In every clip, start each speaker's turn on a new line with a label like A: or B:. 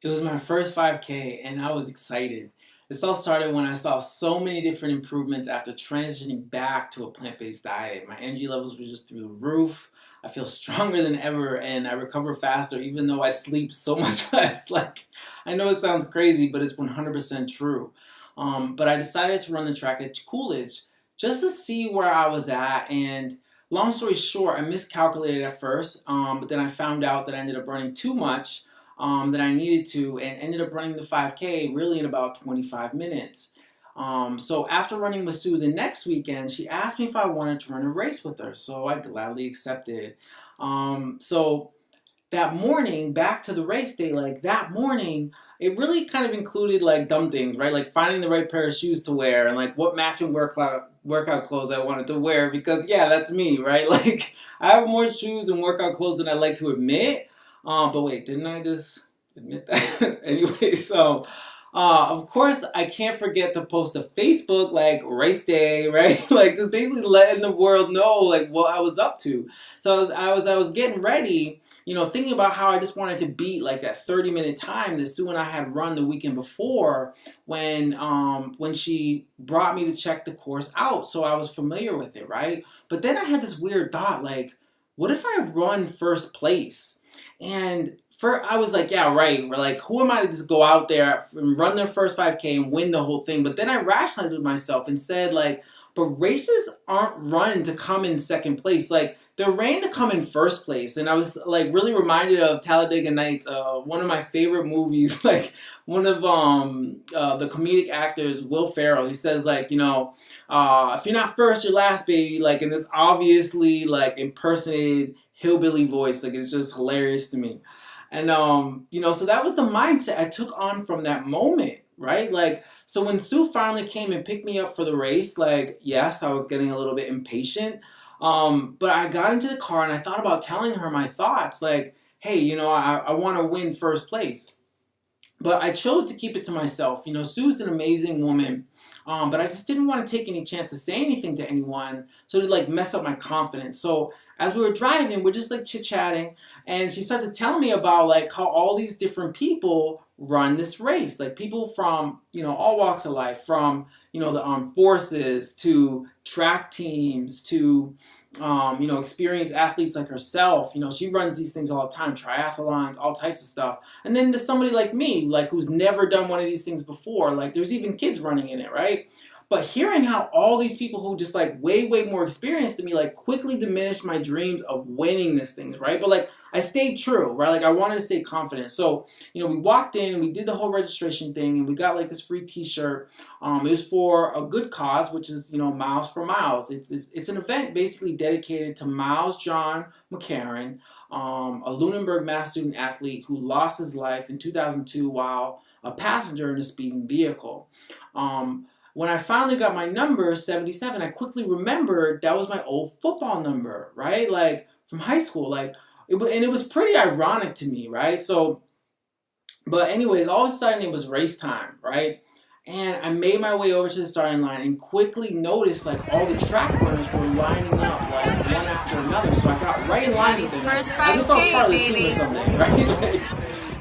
A: It was my first 5K and I was excited. This all started when I saw so many different improvements after transitioning back to a plant-based diet. My energy levels were just through the roof. I feel stronger than ever and I recover faster even though I sleep so much less. Like, I know it sounds crazy, but it's 100% true. But I decided to run the track at Coolidge just to see where I was at. And long story short, I miscalculated at first, but then I found out that I ended up running too much that I needed to, and ended up running the 5K really in about 25 minutes. So after running with Sue the next weekend, she asked me if I wanted to run a race with her, so I gladly accepted. So that morning, back to the race day, like that morning, it really kind of included like dumb things, right? Like finding the right pair of shoes to wear and like what matching workout clothes I wanted to wear because yeah, that's me, right? Like I have more shoes and workout clothes than I like to admit. But wait, didn't I just admit that? Anyway, so of course, I can't forget to post to Facebook like race day, right? Like just basically letting the world know like what I was up to. So I was getting ready, thinking about how I just wanted to beat like that 30-minute time that Sue and I had run the weekend before when she brought me to check the course out. So I was familiar with it, right? But then I had this weird thought like, what if I run first place? And I was like, yeah, right. We're like, who am I to just go out there and run their first 5K and win the whole thing? But then I rationalized with myself and said, like, but races aren't run to come in second place. Like, they're ran to come in first place. And I was like really reminded of Talladega Nights, one of my favorite movies. Like one of the comedic actors, Will Ferrell. He says like, if you're not first, you're last, baby. Like in this obviously like impersonated hillbilly voice. Like it's just hilarious to me. And so that was the mindset I took on from that moment, right? Like, so when Sue finally came and picked me up for the race, like, yes, I was getting a little bit impatient. But I got into the car and I thought about telling her my thoughts, like, hey, I want to win first place. But I chose to keep it to myself. Sue's an amazing woman. But I just didn't want to take any chance to say anything to anyone, so to like mess up my confidence. So as we were driving, we're just like chit-chatting, and she started to tell me about like how all these different people run this race. Like people from, all walks of life, from, the armed forces to track teams to experienced athletes like herself. She runs these things all the time, triathlons, all types of stuff. And then to somebody like me, like who's never done one of these things before, like there's even kids running in it, right? But hearing how all these people who just like way, way more experienced than me, like quickly diminished my dreams of winning this thing, right? But like I stayed true, right? Like I wanted to stay confident. So, we walked in and we did the whole registration thing and we got like this free t-shirt. It was for a good cause, which is, Miles for Miles. It's an event basically dedicated to Miles John McCarran, a Lunenburg Mass student athlete who lost his life in 2002 while a passenger in a speeding vehicle. When I finally got my number, 77, I quickly remembered that was my old football number, right? Like from high school, and it was pretty ironic to me, right? So, but anyways, all of a sudden it was race time, right? And I made my way over to the starting line and quickly noticed like all the track runners were lining up like one after another. So I got right in line with them. As if I was part of the team or something, right?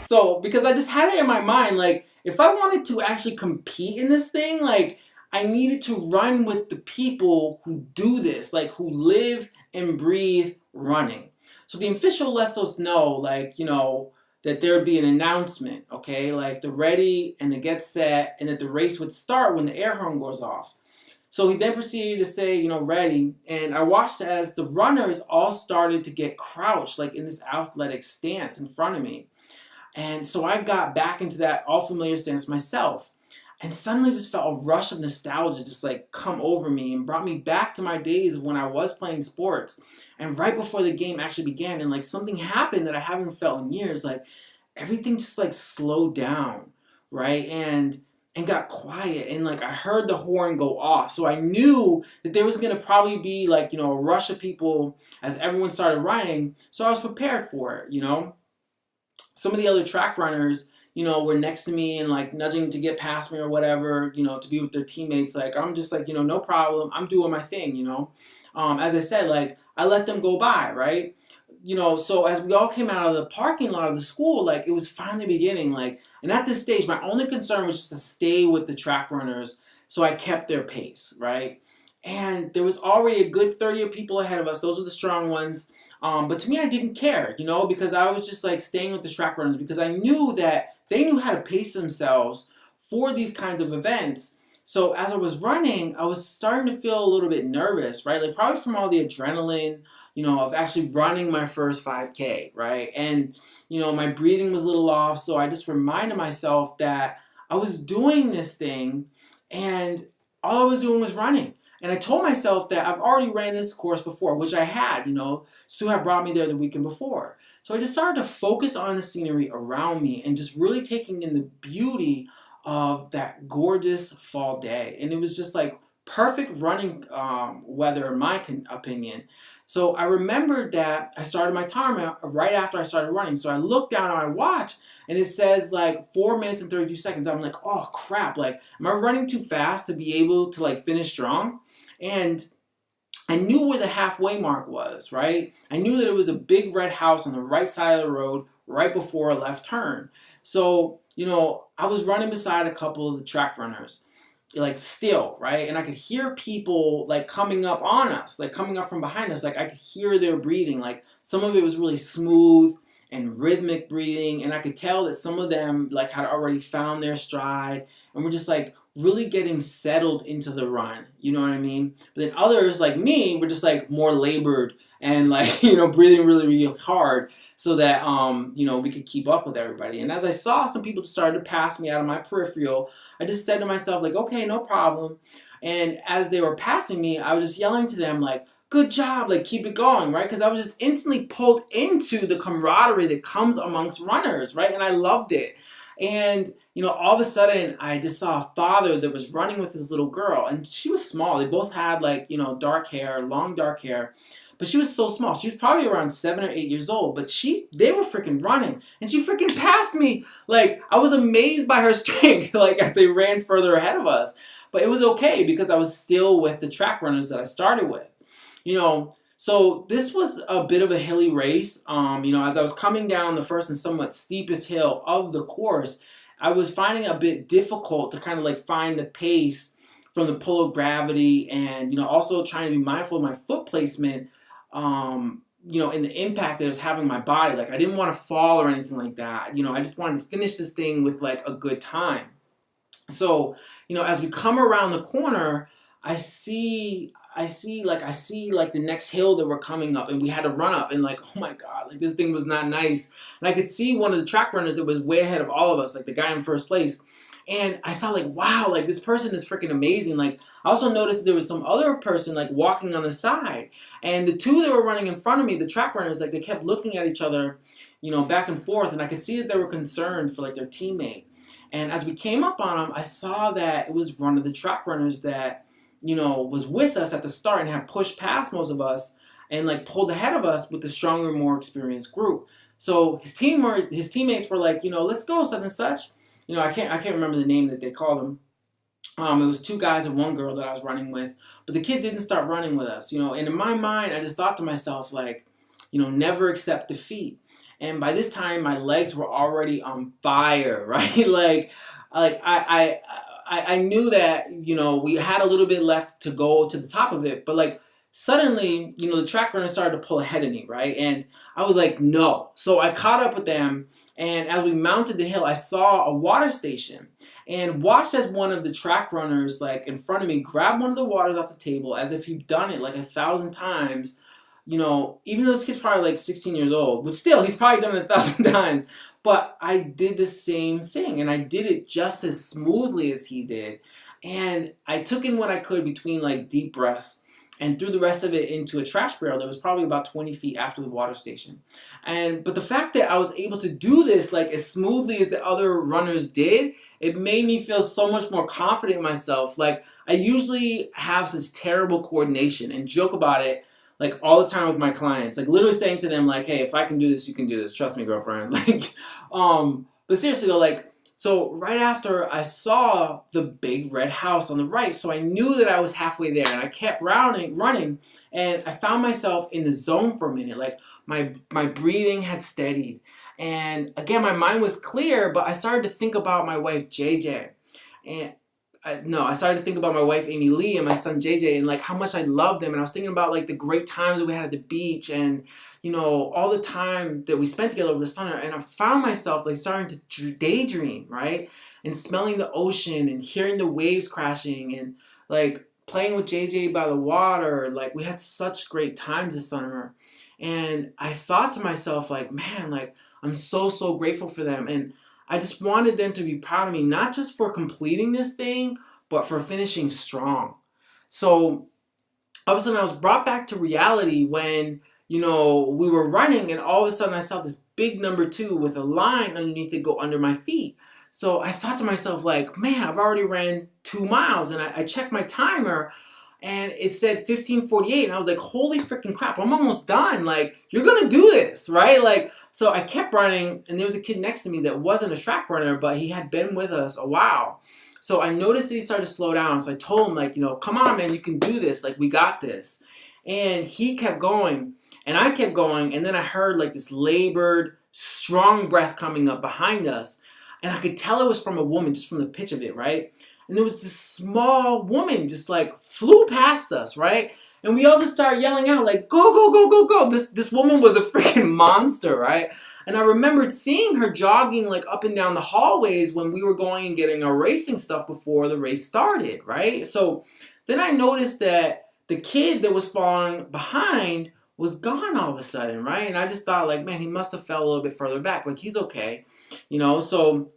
A: So because I just had it in my mind, like if I wanted to actually compete in this thing, like I needed to run with the people who do this, like who live and breathe running. So the official lets us know, like, that there would be an announcement, okay? Like the ready and the get set, and that the race would start when the air horn goes off. So he then proceeded to say, ready. And I watched as the runners all started to get crouched, like in this athletic stance in front of me. And so I got back into that all familiar stance myself. And suddenly just felt a rush of nostalgia just like come over me and brought me back to my days of when I was playing sports. And right before the game actually began, and like something happened that I haven't felt in years, like everything just like slowed down, right? And got quiet, and like I heard the horn go off. So I knew that there was gonna probably be like, a rush of people as everyone started running. So I was prepared for it. Some of the other track runners, were next to me and like nudging to get past me or whatever, to be with their teammates. Like, I'm just like, no problem. I'm doing my thing, As I said, like, I let them go by, right? so as we all came out of the parking lot of the school, like it was finally beginning, like, and at this stage, my only concern was just to stay with the track runners, so I kept their pace, right? And there was already a good 30 of people ahead of us. Those were the strong ones. But to me, I didn't care, because I was just like staying with the track runners because I knew that they knew how to pace themselves for these kinds of events. So as I was running, I was starting to feel a little bit nervous, right? Like probably from all the adrenaline, of actually running my first 5K, right? And, my breathing was a little off. So I just reminded myself that I was doing this thing and all I was doing was running. And I told myself that I've already ran this course before, which I had, Sue had brought me there the weekend before. So I just started to focus on the scenery around me and just really taking in the beauty of that gorgeous fall day. And it was just like perfect running weather in my opinion. So I remembered that I started my timer right after I started running. So I looked down at my watch and it says like 4 minutes and 32 seconds. I'm like, oh crap, like, am I running too fast to be able to like finish strong? And I knew where the halfway mark was, right? I knew that it was a big red house on the right side of the road right before a left turn. So, I was running beside a couple of the track runners, like still, right? And I could hear people like coming up on us, like coming up from behind us. Like I could hear their breathing. Like some of it was really smooth and rhythmic breathing. And I could tell that some of them like had already found their stride and were just like really getting settled into the run. You know what I mean? But then others like me were just like more labored and like, breathing really, really hard so that, we could keep up with everybody. And as I saw some people started to pass me out of my peripheral, I just said to myself, like, okay, no problem. And as they were passing me, I was just yelling to them, like, good job, like, keep it going, right? Because I was just instantly pulled into the camaraderie that comes amongst runners, right? And I loved it. And, all of a sudden, I just saw a father that was running with his little girl. And she was small. They both had, like, dark hair, long dark hair. But she was so small. She was probably around 7 or 8 years old. But they were freaking running. And she freaking passed me. Like, I was amazed by her strength, like, as they ran further ahead of us. But it was okay because I was still with the track runners that I started with. So this was a bit of a hilly race. As I was coming down the first and somewhat steepest hill of the course, I was finding it a bit difficult to kind of like find the pace from the pull of gravity and, also trying to be mindful of my foot placement, and the impact that it was having on my body. Like I didn't want to fall or anything like that. I just wanted to finish this thing with like a good time. So, as we come around the corner, I see like the next hill that we're coming up and we had to run up and like, oh my God, like this thing was not nice. And I could see one of the track runners that was way ahead of all of us, like the guy in first place. And I thought like, wow, like this person is freaking amazing. Like I also noticed there was some other person like walking on the side. And the two that were running in front of me, the track runners, like they kept looking at each other, back and forth. And I could see that they were concerned for like their teammate. And as we came up on them, I saw that it was one of the track runners that, was with us at the start and had pushed past most of us and like pulled ahead of us with the stronger, more experienced group. So his teammates were like, let's go such and such. I can't remember the name that they called him. It was two guys and one girl that I was running with, but the kid didn't start running with us, and in my mind, I just thought to myself, like, never accept defeat. And by this time, my legs were already on fire, right? like I knew that, we had a little bit left to go to the top of it, but like suddenly, the track runner started to pull ahead of me, right? And I was like, no. So I caught up with them, and as we mounted the hill, I saw a water station and watched as one of the track runners, like in front of me, grab one of the waters off the table as if he'd done it like 1,000 times. Even though this kid's probably like 16 years old, but still, he's probably done it 1,000 times. But I did the same thing, and I did it just as smoothly as he did. And I took in what I could between like deep breaths and threw the rest of it into a trash barrel that was probably about 20 feet after the water station. But the fact that I was able to do this like as smoothly as the other runners did, it made me feel so much more confident in myself. Like I usually have such terrible coordination and joke about it like all the time with my clients, like literally saying to them like, hey, if I can do this, you can do this. Trust me, girlfriend. But seriously though, like, so right after I saw the big red house on the right, so I knew that I was halfway there and I kept running, and I found myself in the zone for a minute. Like my breathing had steadied. And again, my mind was clear, but I started to think about my wife, JJ. And I started to think about my wife, Amy Lee, and my son, JJ, and like how much I loved them. And I was thinking about like the great times that we had at the beach and, all the time that we spent together over the summer. And I found myself like starting to daydream, right? And smelling the ocean and hearing the waves crashing and like playing with JJ by the water. Like we had such great times this summer. And I thought to myself, like, man, like I'm so, so grateful for them. And I just wanted them to be proud of me, not just for completing this thing, but for finishing strong. So all of a sudden I was brought back to reality when, we were running and all of a sudden I saw this big number 2 with a line underneath it go under my feet. So I thought to myself like, man, I've already ran 2 miles, and I checked my timer and it said 15:48, and I was like, holy freaking crap, I'm almost done. Like, you're gonna do this, right? Like, so I kept running, and there was a kid next to me that wasn't a track runner, but he had been with us a while. So I noticed that he started to slow down. So I told him, like, come on, man, you can do this. Like, we got this. And he kept going, and I kept going, and then I heard like this labored, strong breath coming up behind us. And I could tell it was from a woman just from the pitch of it, right? And there was this small woman just like flew past us, right? And we all just started yelling out like, go, go, go, go, go. This woman was a freaking monster, right? And I remembered seeing her jogging like up and down the hallways when we were going and getting our racing stuff before the race started, right? So then I noticed that the kid that was falling behind was gone all of a sudden, right? And I just thought like, man, he must have fell a little bit further back. Like, he's okay, So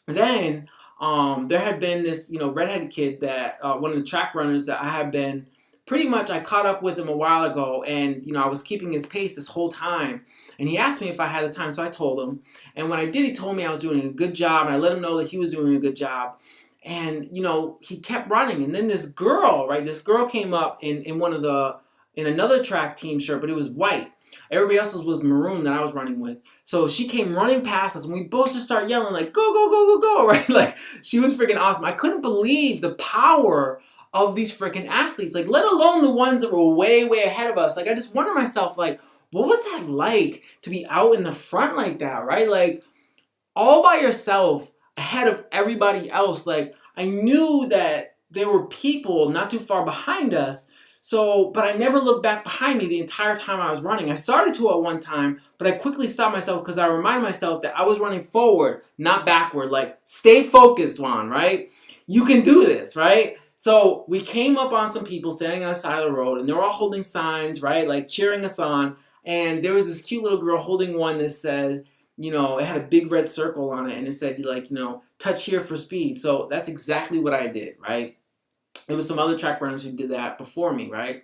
A: then there had been this, redheaded kid that, one of the track runners that I had been, pretty much I caught up with him a while ago, and, I was keeping his pace this whole time. And he asked me if I had the time, so I told him. And when I did, he told me I was doing a good job, and I let him know that he was doing a good job. And, he kept running. And then this girl came up in another track team shirt, but it was white. Everybody else's was maroon that I was running with. So she came running past us, and we both just started yelling like, go, go, go, go, go, right? Like, she was freaking awesome. I couldn't believe the power of these freaking athletes, like, let alone the ones that were way, way ahead of us. Like, I just wonder myself, like, what was that like to be out in the front like that, right? Like, all by yourself, ahead of everybody else. Like, I knew that there were people not too far behind us. So, but I never looked back behind me the entire time I was running. I started to at one time, but I quickly stopped myself because I reminded myself that I was running forward, not backward. Like, stay focused, Juan, right? You can do this, right? So we came up on some people standing on the side of the road, and they were all holding signs, right? Like, cheering us on. And there was this cute little girl holding one that said, it had a big red circle on it, and it said, like, touch here for speed. So that's exactly what I did, right? There was some other track runners who did that before me, right?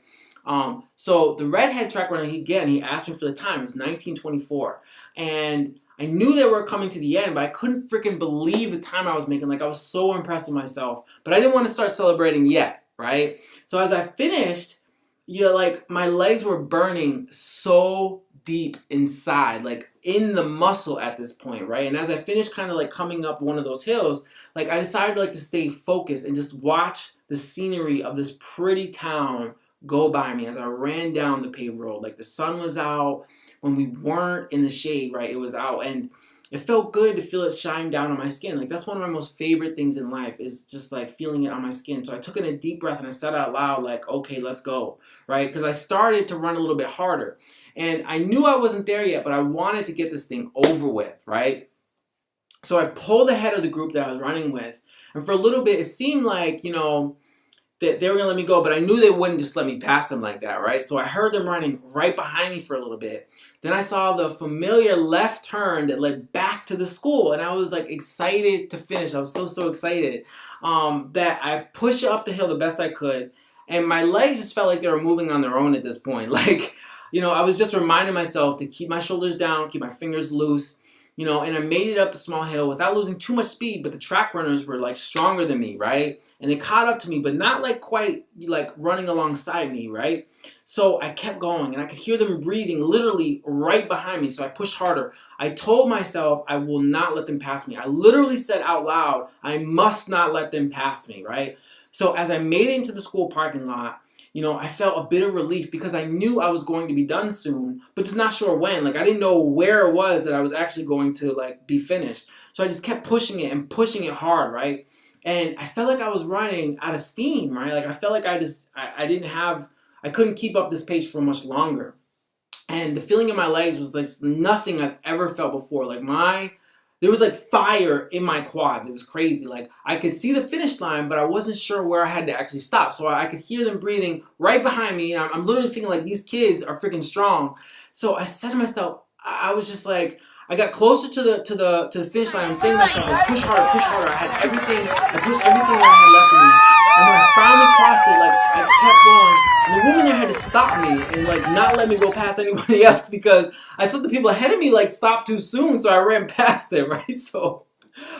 A: So the redhead track runner, he asked me for the time. It was 19:24. And I knew they were coming to the end, but I couldn't freaking believe the time I was making. Like, I was so impressed with myself. But I didn't want to start celebrating yet, right? So as I finished, like, my legs were burning so deep inside, like in the muscle at this point, right? And as I finished kind of like coming up one of those hills, like, I decided like to stay focused and just watch the scenery of this pretty town go by me as I ran down the paved road. Like, the sun was out when we weren't in the shade, right? It was out, and it felt good to feel it shine down on my skin. Like, that's one of my most favorite things in life, is just like feeling it on my skin. So I took in a deep breath and I said out loud, like, okay, let's go, right? Because I started to run a little bit harder, and I knew I wasn't there yet, but I wanted to get this thing over with, right? So I pulled ahead of the group that I was running with, and for a little bit, it seemed like, that they were going to let me go, but I knew they wouldn't just let me pass them like that, right? So I heard them running right behind me for a little bit. Then I saw the familiar left turn that led back to the school, and I was like excited to finish. I was so, so excited that I pushed up the hill the best I could, and my legs just felt like they were moving on their own at this point. Like, I was just reminding myself to keep my shoulders down, keep my fingers loose, and I made it up the small hill without losing too much speed, but the track runners were like stronger than me, right? And they caught up to me, but not like quite like running alongside me, right? So I kept going, and I could hear them breathing literally right behind me, so I pushed harder. I told myself I will not let them pass me. I literally said out loud, I must not let them pass me, right? So as I made it into the school parking lot, I felt a bit of relief because I knew I was going to be done soon, but just not sure when. Like I didn't know where it was that I was actually going to like be finished. So I just kept pushing it and pushing it hard, right? And I felt like I was running out of steam, right? Like I felt like I couldn't keep up this pace for much longer. And the feeling in my legs was like nothing I've ever felt before. There was like fire in my quads. It was crazy. Like I could see the finish line, but I wasn't sure where I had to actually stop. So I could hear them breathing right behind me, and I'm literally thinking like these kids are freaking strong. So I said to myself, I was just like, I got closer to the finish line. I'm saying to myself, like, push harder, push harder. I had everything. I pushed everything that I had left in me. And when I finally crossed it, like I kept going. And the woman there had to stop me and like not let me go past anybody else because I thought the people ahead of me like stopped too soon, so I ran past them, right? So,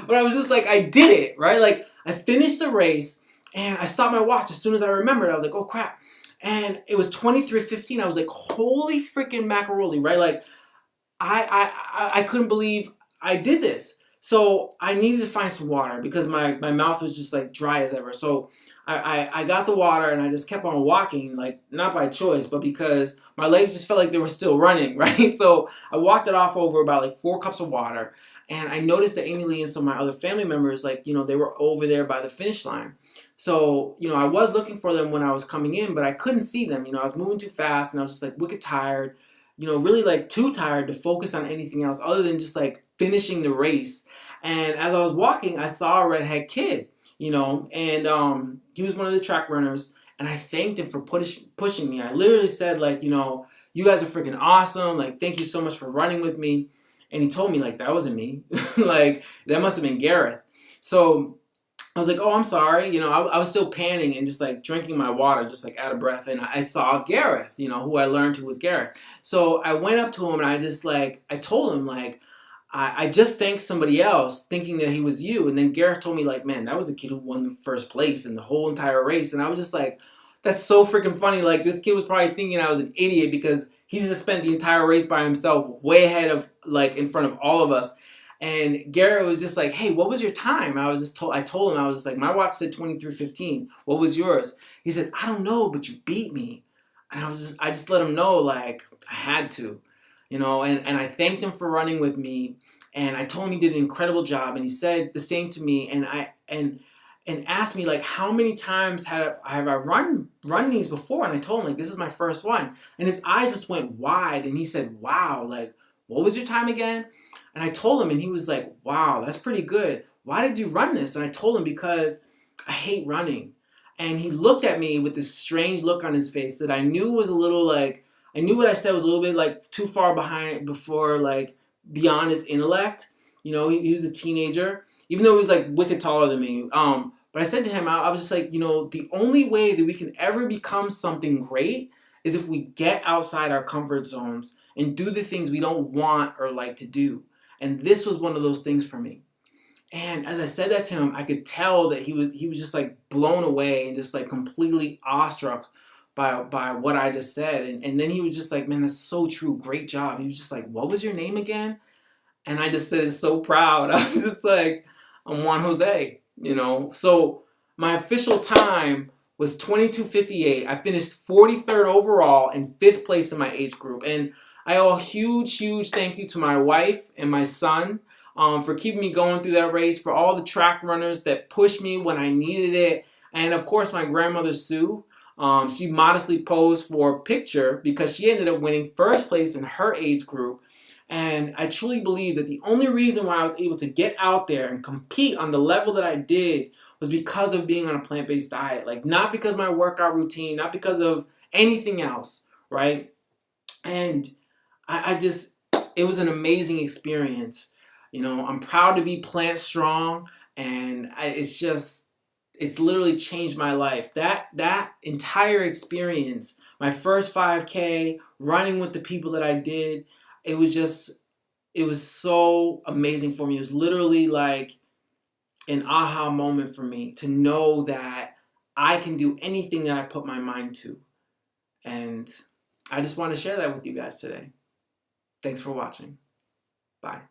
A: but I was just like, I did it, right? Like I finished the race and I stopped my watch as soon as I remembered. I was like, oh crap. And it was 23:15. I was like, holy freaking macaroni, right? Like I couldn't believe I did this. So I needed to find some water because my mouth was just like dry as ever. So I got the water and I just kept on walking, like not by choice, but because my legs just felt like they were still running, right? So I walked it off over about like 4 cups of water. And I noticed that Amy Lee and some of my other family members, like, they were over there by the finish line. So, I was looking for them when I was coming in, but I couldn't see them. I was moving too fast and I was just like wicked tired, really like too tired to focus on anything else other than just like finishing the race. And as I was walking, I saw a redhead kid, and he was one of the track runners. And I thanked him for pushing me. I literally said, like, you guys are freaking awesome. Like, thank you so much for running with me. And he told me, like, that wasn't me. Like, that must have been Gareth. So I was like, oh, I'm sorry. I was still panting and just like drinking my water, just like out of breath. And I saw Gareth, who I learned who was Gareth. So I went up to him and I told him, like, I just thanked somebody else thinking that he was you. And then Gareth told me, like, man, that was the kid who won the first place in the whole entire race. And I was just like, that's so freaking funny. Like, this kid was probably thinking I was an idiot because he just spent the entire race by himself, way ahead of, like, in front of all of us. And Garrett was just like, hey, what was your time? I told him, I was just like, my watch said 23:15. What was yours? He said, I don't know, but you beat me. And I just let him know, like, I had to, and I thanked him for running with me. And I told him he did an incredible job. And he said the same to me. And asked me, like, how many times have I run these before? And I told him, like, this is my first one. And his eyes just went wide. And he said, wow, like, what was your time again? And I told him, and he was like, wow, that's pretty good. Why did you run this? And I told him, because I hate running. And he looked at me with this strange look on his face that I knew was a little like, I knew what I said was a little bit like too far beyond his intellect. He was a teenager, even though he was like wicked taller than me. But I said to him, I was just like, the only way that we can ever become something great is if we get outside our comfort zones and do the things we don't want or like to do. And this was one of those things for me. And as I said that to him, I could tell that he was just like blown away and just like completely awestruck by what I just said. And then he was just like, man, that's so true. Great job. He was just like, what was your name again? And I just said it so proud. I was just like, I'm Juan Jose, So my official time was 22:58. I finished 43rd overall and 5th place in my age group. And I owe a huge, huge thank you to my wife and my son for keeping me going through that race, for all the track runners that pushed me when I needed it, and of course my grandmother Sue. She modestly posed for a picture because she ended up winning 1st place in her age group. And I truly believe that the only reason why I was able to get out there and compete on the level that I did was because of being on a plant-based diet. Like, not because of my workout routine, not because of anything else, right? And it was an amazing experience. I'm proud to be plant strong, and it's literally changed my life. That entire experience, my first 5K, running with the people that I did, it was so amazing for me. It was literally like an aha moment for me to know that I can do anything that I put my mind to. And I just want to share that with you guys today. Thanks for watching. Bye.